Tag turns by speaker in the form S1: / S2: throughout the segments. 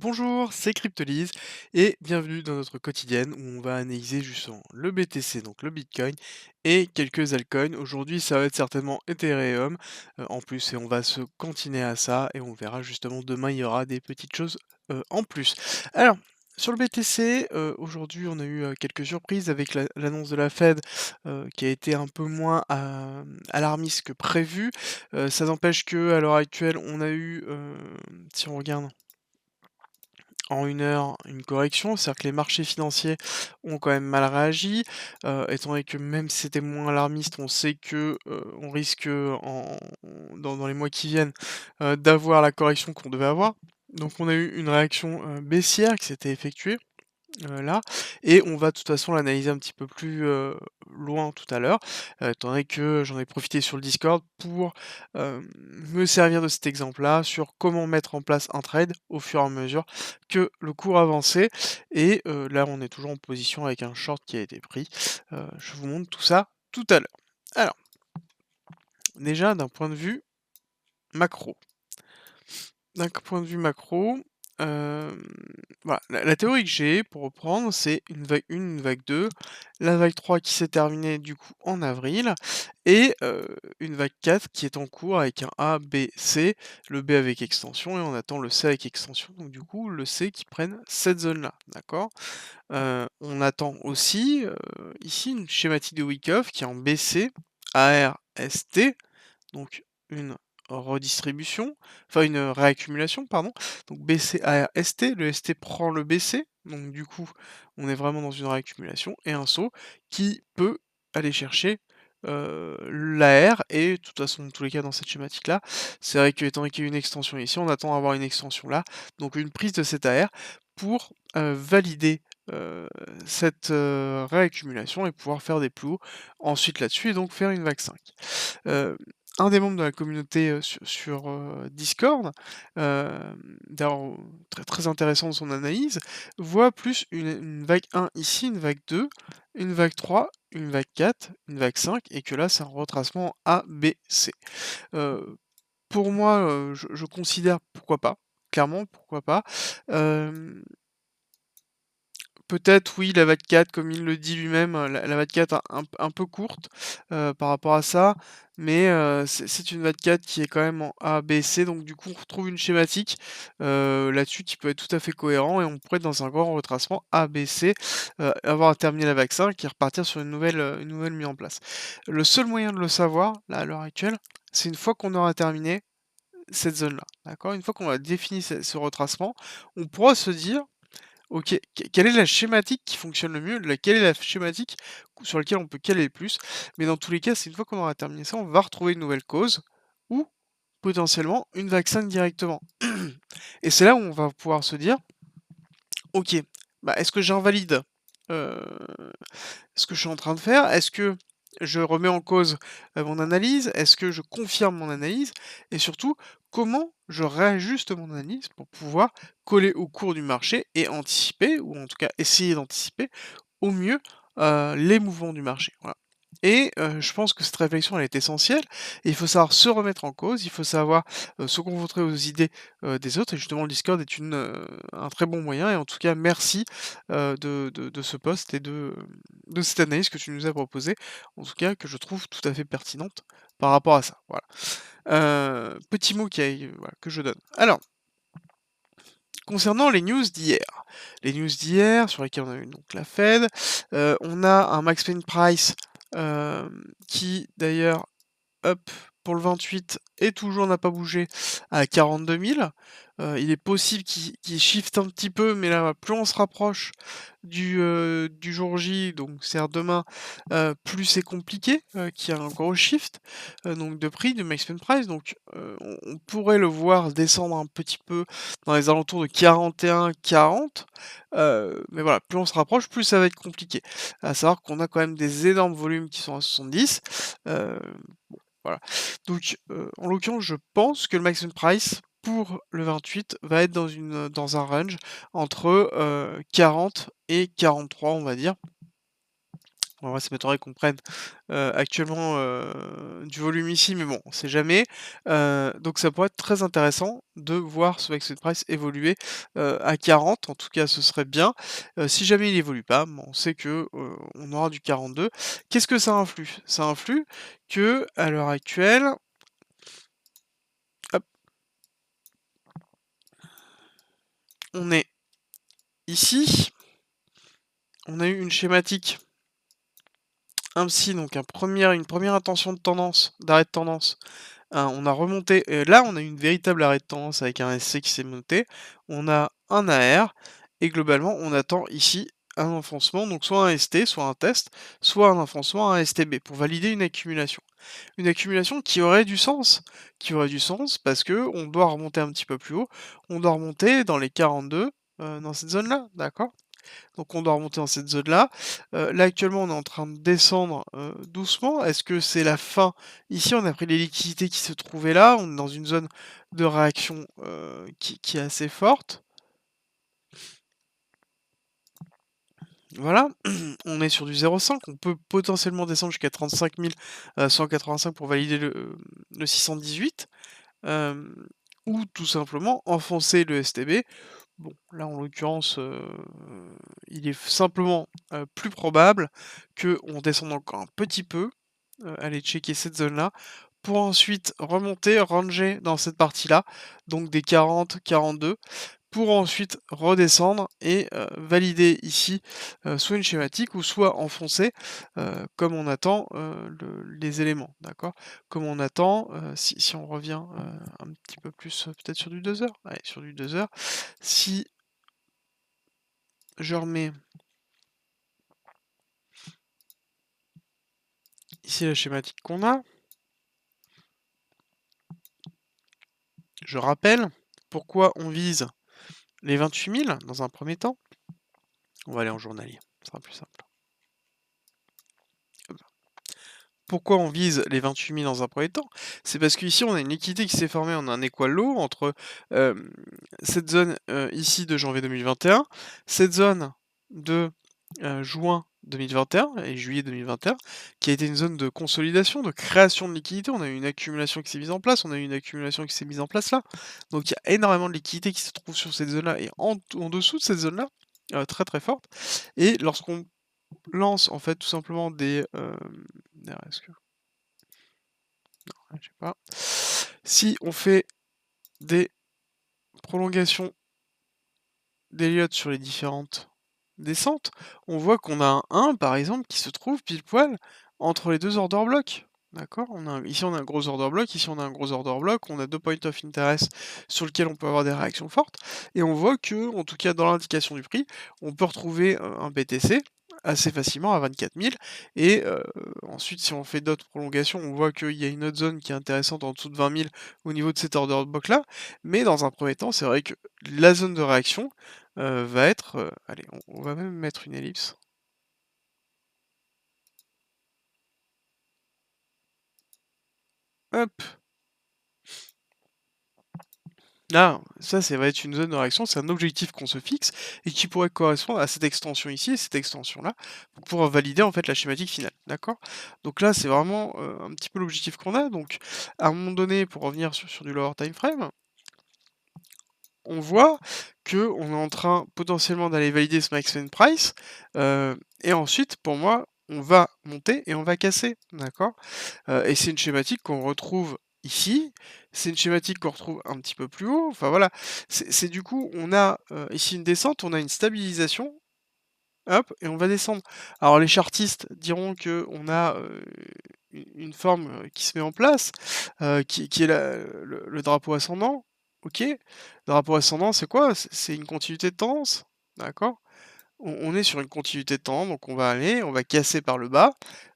S1: Bonjour, c'est Cryptolyse et bienvenue dans notre quotidienne où on va analyser justement le BTC, donc le Bitcoin, et quelques altcoins. Aujourd'hui, ça va être certainement Ethereum en plus et on va se cantiner à ça et on verra justement demain, il y aura des petites choses en plus. Alors, sur le BTC, aujourd'hui, on a eu quelques surprises avec l'annonce de la Fed qui a été un peu moins alarmiste que prévu. Ça n'empêche que à l'heure actuelle, on a eu, si on regarde en 1 heure, une correction, c'est-à-dire que les marchés financiers ont quand même mal réagi, étant donné que même si c'était moins alarmiste, on sait que, on risque, dans les mois qui viennent, d'avoir la correction qu'on devait avoir. Donc on a eu une réaction, baissière qui s'était effectuée. Là et on va de toute façon l'analyser un petit peu plus, loin tout à l'heure, étant donné que j'en ai profité sur le Discord pour, me servir de cet exemple-là sur comment mettre en place un trade au fur et à mesure que le cours avançait et là on est toujours en position avec un short qui a été pris. Je vous montre tout ça tout à l'heure. Alors, déjà d'un point de vue macro. D'un point de vue macro, hem, voilà, la théorie que j'ai pour reprendre, c'est une vague 2, la vague 3 qui s'est terminée du coup en avril et une vague 4 qui est en cours avec un A, B, C, le B avec extension et on attend le C avec extension, donc du coup le C qui prenne cette zone-là, d'accord? On attend aussi, ici une schématique de Wyckoff qui est en BC, AR, ST, donc une redistribution, enfin une réaccumulation, pardon. Donc BC, AR, ST, le ST prend le BC, donc du coup, on est vraiment dans une réaccumulation et un saut qui peut aller chercher l'AR et de toute façon, dans tous les cas, dans cette schématique-là, c'est vrai que étant donné qu'il y a une extension ici, on attend à avoir une extension là, donc une prise de cette AR pour valider heu, cette réaccumulation et pouvoir faire des plus hauts ensuite là-dessus et donc faire une vague 5. Heu, un des membres de la communauté, Discord, d'ailleurs, très, très intéressant dans son analyse, voit plus une vague 1 ici, une vague 2, une vague 3, une vague 4, une vague 5 et que là, c'est un retracement A, B, C. Heu, pour moi, je considère pourquoi pas, clairement pourquoi pas. Hem Peut-être oui, la VAT4 comme il le dit lui-même, la VAT4 un peu courte, par rapport à ça, mais c'est une VAT4 qui est quand même en A, B, C, donc du coup on retrouve une schématique, là-dessus qui peut être tout à fait cohérent et on pourrait être dans un grand retracement A, B, C, avoir terminé la vague 5 et repartir sur une nouvelle mise en place. Le seul moyen de le savoir, là, à l'heure actuelle, c'est une fois qu'on aura terminé cette zone-là, d'accord? Une fois qu'on a défini ce retracement, on pourra se dire: OK, quelle est la schématique qui fonctionne le mieux? Quelle est la schématique sur laquelle on peut caler le plus? Mais dans tous les cas, c'est une fois qu'on aura terminé ça, on va retrouver une nouvelle cause ou potentiellement une vague 5 directement. Et c'est là où on va pouvoir se dire: «OK, bah, est-ce que j'invalide, heu, ce que je suis en train de faire? Est-ce que je remets en cause, mon analyse? Est-ce que je confirme mon analyse? Et surtout, comment je réajuste mon analyse pour pouvoir coller au cours du marché et anticiper ou en tout cas essayer d'anticiper au mieux, les mouvements du marché, voilà. Et je pense que cette réflexion, elle est essentielle et il faut savoir se remettre en cause, il faut savoir, se confronter aux idées, des autres et justement le Discord est un très bon moyen et en tout cas merci, de ce post et de cette analyse que tu nous as proposée, en tout cas que je trouve tout à fait pertinente par rapport à ça, voilà. Petit mot voilà, que je donne. Alors, concernant les news d'hier sur lesquelles on a eu donc la Fed, on a un max pain price, qui d'ailleurs, hop, pour le 28 et toujours n'a pas bougé à 42 000. Il est possible qu'il shift un petit peu, mais là, plus on se rapproche du jour J, donc c'est-à-dire demain, plus c'est compliqué, qu'il y a un gros shift, donc de prix, de max pain price. Donc, on pourrait le voir descendre un petit peu dans les alentours de 41-40, mais voilà, plus on se rapproche, plus ça va être compliqué. À savoir qu'on a quand même des énormes volumes qui sont à 70, heu voilà. Donc, en l'occurrence, je pense que le maximum price pour le 28 va être dans un range entre, 40 et 43, on va dire. En vrai, ça m'étonnerait qu'on prenne, actuellement, du volume ici, mais bon, on sait jamais. Donc ça pourrait être très intéressant de voir ce Max Price évoluer, à 40, en tout cas, ce serait bien. Si jamais il évolue pas, bon, on sait que, on aura du 42. Qu'est-ce que ça influe? Ça influe que à l'heure actuelle, hop, on est ici, on a eu une schématique ainsi, donc une première intention de tendance, d'arrêt de tendance. On a remonté et là, on a une véritable arrêt de tendance avec un SC qui s'est monté. On a un AR et globalement, on attend ici un enfoncement, donc soit un ST, soit un test, soit un enfoncement, un STB pour valider une accumulation. Une accumulation qui aurait du sens parce que on doit remonter un petit peu plus haut. On doit remonter dans les 42, dans cette zone-là, d'accord? Donc on doit remonter dans cette zone-là. Là actuellement on est en train de descendre, doucement. Est-ce que c'est la fin? Ici on a pris les liquidités qui se trouvaient là, on est dans une zone de réaction, qui est assez forte. Voilà, on est sur du 0,5, on peut potentiellement descendre jusqu'à 35 185 pour valider le 618, hem, ou tout simplement enfoncer le STB. Bon, là, en l'occurrence, il est simplement, plus probable qu'on descende encore un petit peu, aller checker cette zone-là, pour ensuite remonter, ranger dans cette partie-là, donc des 40-42, pour ensuite redescendre et valider ici, soit une schématique ou soit enfoncer, comme on attend, les éléments, d'accord? Comme on attend, si on revient, un petit peu plus, peut-être sur du 2 heures? Allez, sur du 2 heures, si je remets ici la schématique qu'on a. Je rappelle pourquoi on vise les 28 000 dans un premier temps. On va aller en journalier, ce sera plus simple. Pourquoi on vise les 28 000 dans un premier temps? C'est parce qu'ici on a une liquidité qui s'est formée, on a un équal low entre cette zone ici de janvier 2021, cette zone de juin 2021 et juillet 2021, qui a été une zone de consolidation, de création de liquidité. On a eu une accumulation qui s'est mise en place, on a eu une accumulation qui s'est mise en place là. Donc il y a énormément de liquidité qui se trouve sur cette zone-là et en dessous de cette zone-là, très très forte. Et lorsqu'on lance en fait tout simplement des... d'ailleurs, est-ce que... je sais pas. Si on fait des prolongations d'Elliott sur les différentes descentes, on voit qu'on a un 1 par exemple qui se trouve pile poil entre les 2 order blocks. D'accord? Ici on a un gros order block, ici on a un gros order block, on a 2 points of interest sur lesquels on peut avoir des réactions fortes, et on voit que, en tout cas dans l'indication du prix, on peut retrouver un BTC assez facilement à 24 000, et ensuite si on fait d'autres prolongations, on voit qu'il y a une autre zone qui est intéressante en dessous de 20 000 au niveau de cet order block là, mais dans un premier temps, c'est vrai que la zone de réaction va être, allez, on va même mettre une ellipse. Hop! Là, ça va être une zone de réaction, c'est un objectif qu'on se fixe et qui pourrait correspondre à cette extension ici et cette extension-là, pour pouvoir valider en fait la schématique finale, d'accord? Donc là, c'est vraiment, un petit peu l'objectif qu'on a. Donc à un moment donné, pour revenir sur du lower time frame, on voit que on est en train potentiellement d'aller valider ce max price, et ensuite pour moi, on va monter et on va casser, d'accord? Et c'est une schématique qu'on retrouve ici, c'est une schématique qu'on retrouve un petit peu plus haut, enfin voilà. C'est du coup, on a, ici une descente, on a une stabilisation, hop, et on va descendre. Alors les chartistes diront qu'on a, une forme, qui se met en place, qui est le drapeau ascendant, OK. Le drapeau ascendant, c'est quoi? C'est une continuité de tendance, d'accord? On est sur une continuité de temps, donc on va aller, on va casser par le bas,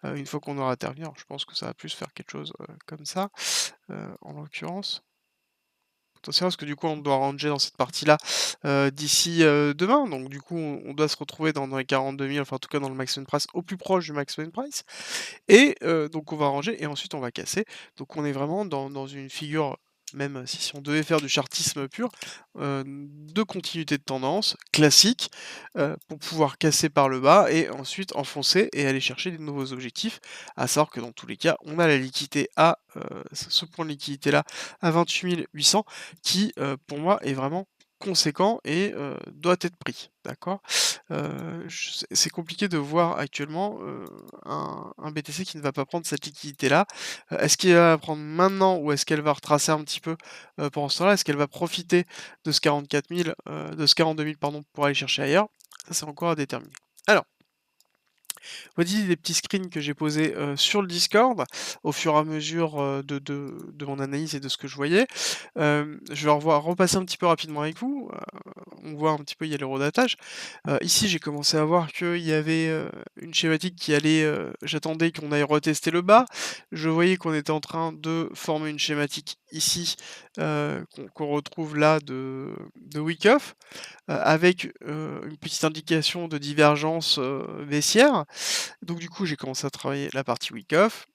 S1: une fois qu'on aura terminé. Alors je pense que ça va plus faire quelque chose, comme ça, en l'occurrence. Potentiellement parce que du coup on doit ranger dans cette partie-là, d'ici, demain, donc du coup on doit se retrouver dans les 42 000, enfin en tout cas dans le maximum price, au plus proche du maximum price, et donc on va ranger et ensuite on va casser. Donc on est vraiment dans une figure même si on devait faire du chartisme pur, de continuité de tendance classique, pour pouvoir casser par le bas et ensuite enfoncer et aller chercher des nouveaux objectifs. À savoir que dans tous les cas, on a la liquidité à, ce point de liquidité-là à 28 800 qui, pour moi est vraiment conséquent et doit être pris, d'accord? Je c'est compliqué de voir actuellement, un BTC qui ne va pas prendre cette liquidité-là. Est-ce qu'elle va la prendre maintenant ou est-ce qu'elle va retracer un petit peu, pendant ce temps-là? Est-ce qu'elle va profiter de ce 44 000, de ce 42 000 pardon, pour aller chercher ailleurs? Ça, c'est encore à déterminer. Alors, voici des petits screens que j'ai posés, sur le Discord, au fur et à mesure, de mon analyse et de ce que je voyais. Je vais repasser un petit peu rapidement avec vous, on voit un petit peu, il y a l'eurodatage. Ici, j'ai commencé à voir qu'il y avait, une schématique qui allait, j'attendais qu'on aille retester le bas. Je voyais qu'on était en train de former une schématique ici, qu'on retrouve là de Wyckoff, avec, une petite indication de divergence, baissière. Donc du coup, j'ai commencé à travailler la partie Wyckoff.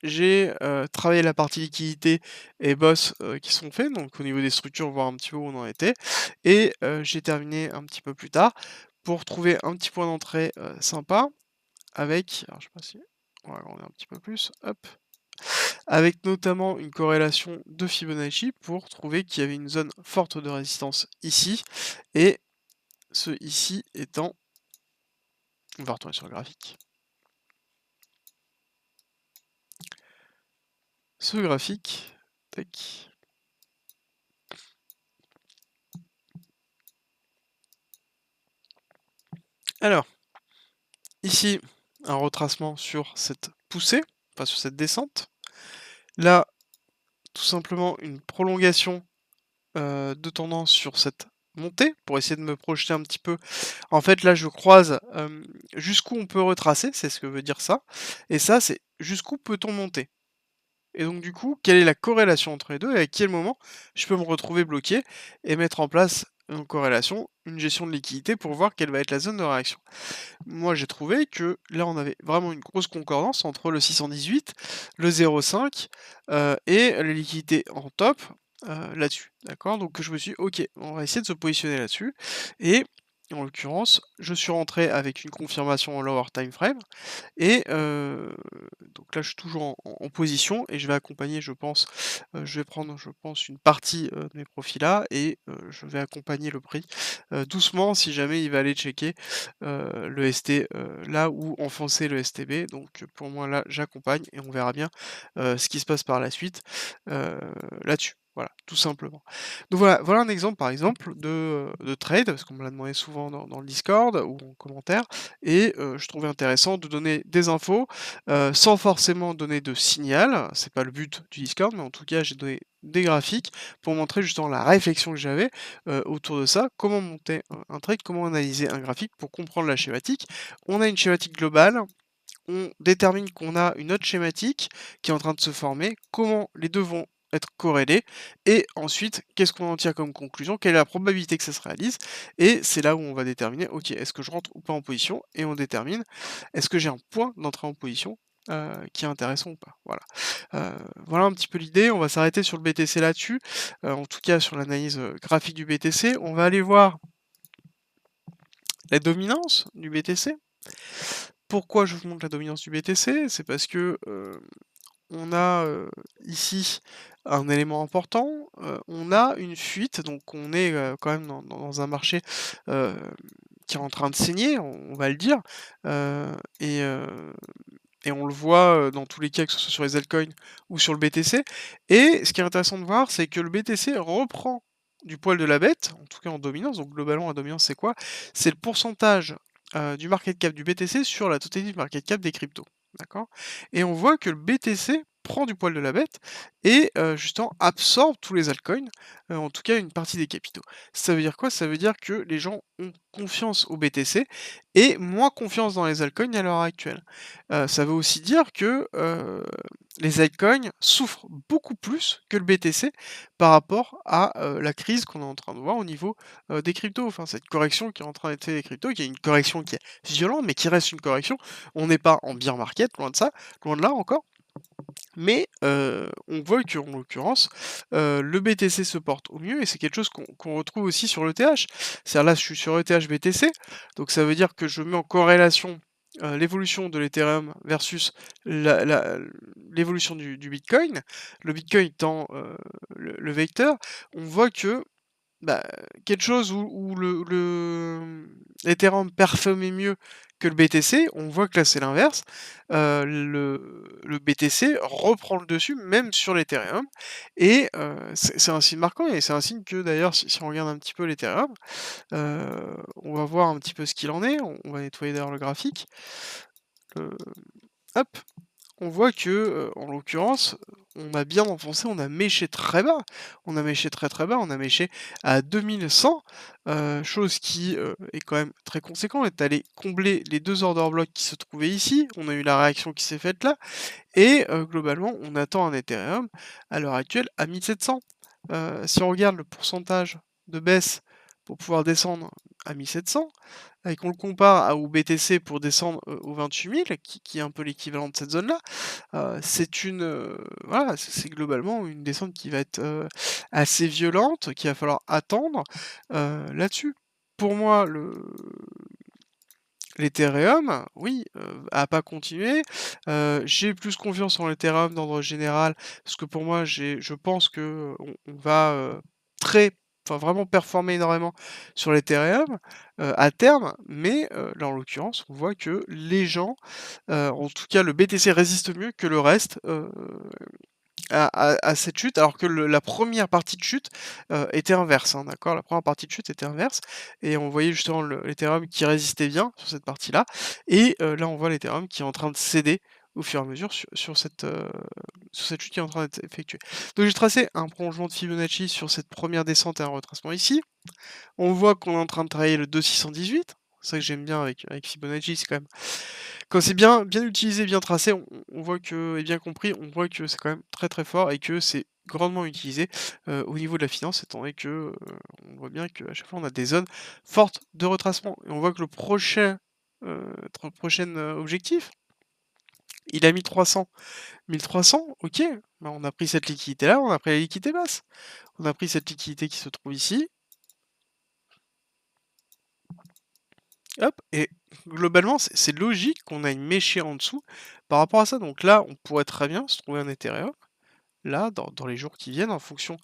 S1: J'ai, travaillé la partie liquidité et boss, qui sont faits, donc au niveau des structures, voir un petit peu où on en était et j'ai terminé un petit peu plus tard pour trouver un petit point d'entrée, sympa avec alors je sais pas si on va agrandir un petit peu plus, hop, avec notamment une corrélation de Fibonacci pour trouver qu'il y avait une zone forte de résistance ici et ce ici étant on va retourner sur le graphique. Ce graphique, tac. Alors, ici, un retracement sur cette poussée, enfin sur cette descente. Là, tout simplement une prolongation, de tendance sur cette montée pour essayer de me projeter un petit peu. En fait, là, je croise, jusqu'où on peut retracer, c'est ce que veut dire ça et ça, c'est jusqu'où peut-on monter? Et donc du coup, quelle est la corrélation entre les 2 et à quel moment je peux me retrouver bloqué et mettre en place une corrélation, une gestion de liquidité pour voir quelle va être la zone de réaction. Moi, j'ai trouvé que là, on avait vraiment une grosse concordance entre le 618, le 0,5 et les liquidités en top là-dessus. D'accord? Donc je me suis dit, ok, on va essayer de se positionner là-dessus. Et en l'occurrence, je suis rentré avec une confirmation en lower time frame. Et donc là, je suis toujours en position et je vais accompagner, je pense, je vais prendre, je pense, une partie, de mes profits là et je vais accompagner le prix, doucement si jamais il va aller checker, le ST, là où enfoncer le STB. Donc pour moi là, j'accompagne et on verra bien, ce qui se passe par la suite, heu, là-dessus. Voilà, tout simplement. Donc voilà un exemple, par exemple, de trade, parce qu'on me l'a demandé souvent dans le Discord ou en commentaire et je trouvais intéressant de donner des infos, sans forcément donner de signal. C'est pas le but du Discord, mais en tout cas, j'ai donné des graphiques pour montrer justement la réflexion que j'avais, autour de ça. Comment monter un trade, comment analyser un graphique pour comprendre la schématique. On a une schématique globale, on détermine qu'on a une autre schématique qui est en train de se former, comment les 2 vont être corrélés et ensuite qu'est-ce qu'on en tire comme conclusion? Quelle est la probabilité que ça se réalise? Et c'est là où on va déterminer: «OK, est-ce que je rentre ou pas en position?» et on détermine: «Est-ce que j'ai un point d'entrée en position, qui est intéressant ou pas?» voilà. Voilà un petit peu l'idée, on va s'arrêter sur le BTC là-dessus, en tout cas sur l'analyse, graphique du BTC. On va aller voir la dominance du BTC. Pourquoi je vous montre la dominance du BTC? C'est parce que, on a, ici un élément important, on a une fuite, donc on est, quand même dans un marché, heu, qui est en train de saigner, on va le dire, heu et heu et on le voit, dans tous les cas, que ce soit sur les altcoins ou sur le BTC et ce qui est intéressant de voir, c'est que le BTC reprend du poil de la bête, en tout cas en dominance, donc globalement la dominance c'est quoi? C'est le pourcentage, du market cap du BTC sur la totalité du market cap des cryptos, d'accord? Et on voit que le BTC prend du poil de la bête et justement absorbe tous les altcoins, en tout cas une partie des capitaux. Ça veut dire quoi? Ça veut dire que les gens ont confiance au BTC et moins confiance dans les altcoins à l'heure actuelle. Ça veut aussi dire que, les altcoins souffrent beaucoup plus que le BTC par rapport à, la crise qu'on est en train de voir au niveau, des cryptos. Enfin, cette correction qui est en train d'être faite des cryptos, qui est une correction qui est violente, mais qui reste une correction. On n'est pas en bear market, loin de ça, loin de là encore. Mais on voit qu'en l'occurrence, le BTC se porte au mieux et c'est quelque chose qu'on retrouve aussi sur l'ETH. C'est-à-dire là, je suis sur ETH BTC, donc ça veut dire que je mets en corrélation, l'évolution de l'Ethereum versus la l'évolution du Bitcoin. Le Bitcoin étant, le vecteur, on voit que bah, quelque chose où l'Ethereum performait mieux que le BTC, on voit que là c'est l'inverse. Le BTC reprend le dessus même sur l'Ethereum et c'est un signe marquant et c'est un signe que d'ailleurs si on regarde un petit peu l'Ethereum, on va voir un petit peu ce qu'il en est. On va nettoyer d'ailleurs le graphique. Heu, hop, on voit que, en l'occurrence, on a bien enfoncé, on a méché très bas. On a méché très, très bas, on a méché à 2100, chose qui, est quand même très conséquent. On est allé combler les 2 order blocks qui se trouvaient ici. On a eu la réaction qui s'est faite là et globalement, on attend un Ethereum à l'heure actuelle à 1700. Si on regarde le pourcentage de baisse pour pouvoir descendre à 1700 et qu'on le compare au BTC pour descendre, aux 28 000 qui est un peu l'équivalent de cette zone-là, c'est une, voilà, c'est globalement une descente qui va être, assez violente, qu'il va falloir attendre, là-dessus. Pour moi, l'Ethereum, oui, a pas continué. J'ai plus confiance en l'Ethereum d'ordre général, parce que pour moi, je pense que on va, très enfin vraiment performer énormément sur l'Ethereum, à terme, mais là, en l'occurrence, on voit que les gens, en tout cas le BTC résiste mieux que le reste, à cette chute, alors que la première partie de chute, était inverse, hein, d'accord? La première partie de chute était inverse et on voyait justement l'Ethereum qui résistait bien sur cette partie-là et là, on voit l'Ethereum qui est en train de céder au fur et à mesure sur cette chute qui est en train d'être effectuée. Donc j'ai tracé un prolongement de Fibonacci sur cette première descente et un retracement ici. On voit qu'on est en train de travailler le 2,618. C'est ça que j'aime bien avec Fibonacci, c'est quand même quand c'est bien utilisé, bien tracé, on voit que et bien compris, on voit que c'est quand même très, très fort et que c'est grandement utilisé, au niveau de la finance étant donné que, on voit bien qu'à chaque fois on a des zones fortes de retracement et on voit que le prochain objectif, il a mis 300. 1300, OK, bah, on a pris cette liquidité-là, on a pris la liquidité basse. On a pris cette liquidité qui se trouve ici, hop et globalement, c'est logique qu'on aille mécher en dessous par rapport à ça. Donc là, on pourrait très bien se trouver un Ethereum là, dans les jours qui viennent, en fonction,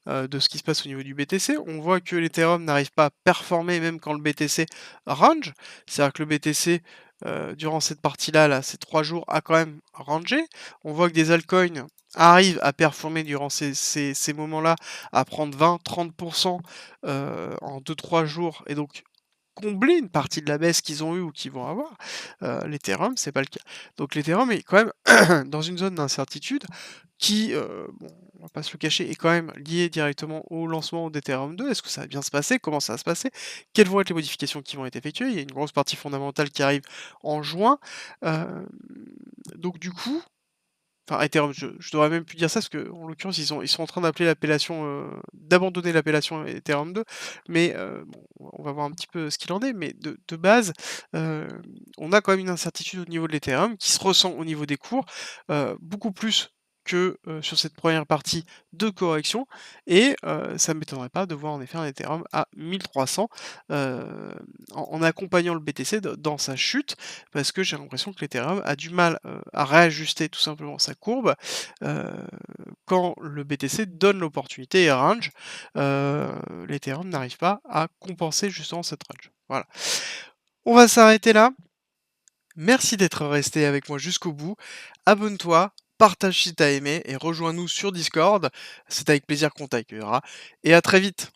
S1: de ce qui se passe au niveau du BTC. On voit que l'Ethereum n'arrive pas à performer même quand le BTC range. C'est-à-dire que le BTC, durant cette partie-là, là, ces 3 jours, a quand même rangé. On voit que des altcoins arrivent à performer durant ces moments-là, à prendre 20-30 en 2-3 jours et donc combler une partie de la baisse qu'ils ont eue ou qu'ils vont avoir. L'Ethereum, c'est pas le cas. Donc l'Ethereum est quand même dans une zone d'incertitude qui, bon, on va pas se le cacher, est quand même liée directement au lancement d'Ethereum 2. Est-ce que ça va bien se passer? Comment ça va se passer? Quelles vont être les modifications qui vont être effectuées? Il y a une grosse partie fondamentale qui arrive en juin. Hem, donc du coup, enfin Ethereum, je devrais même plus dire ça parce qu'en l'occurrence ils sont en train d'appeler l'appellation, d'abandonner l'appellation Ethereum 2, mais bon, on va voir un petit peu ce qu'il en est, mais de base, on a quand même une incertitude au niveau de l'Ethereum qui se ressent au niveau des cours, beaucoup plus que, sur cette première partie de correction et ça ne m'étonnerait pas de voir en effet un Ethereum à 1300, en accompagnant le BTC dans sa chute parce que j'ai l'impression que l'Ethereum a du mal, à réajuster tout simplement sa courbe, heu, quand le BTC donne l'opportunité et range, l'Ethereum n'arrive pas à compenser justement cette range. Voilà. On va s'arrêter là. Merci d'être resté avec moi jusqu'au bout. Abonne-toi, partage si t'as aimé et rejoins-nous sur Discord. C'est avec plaisir qu'on t'accueillera et à très vite.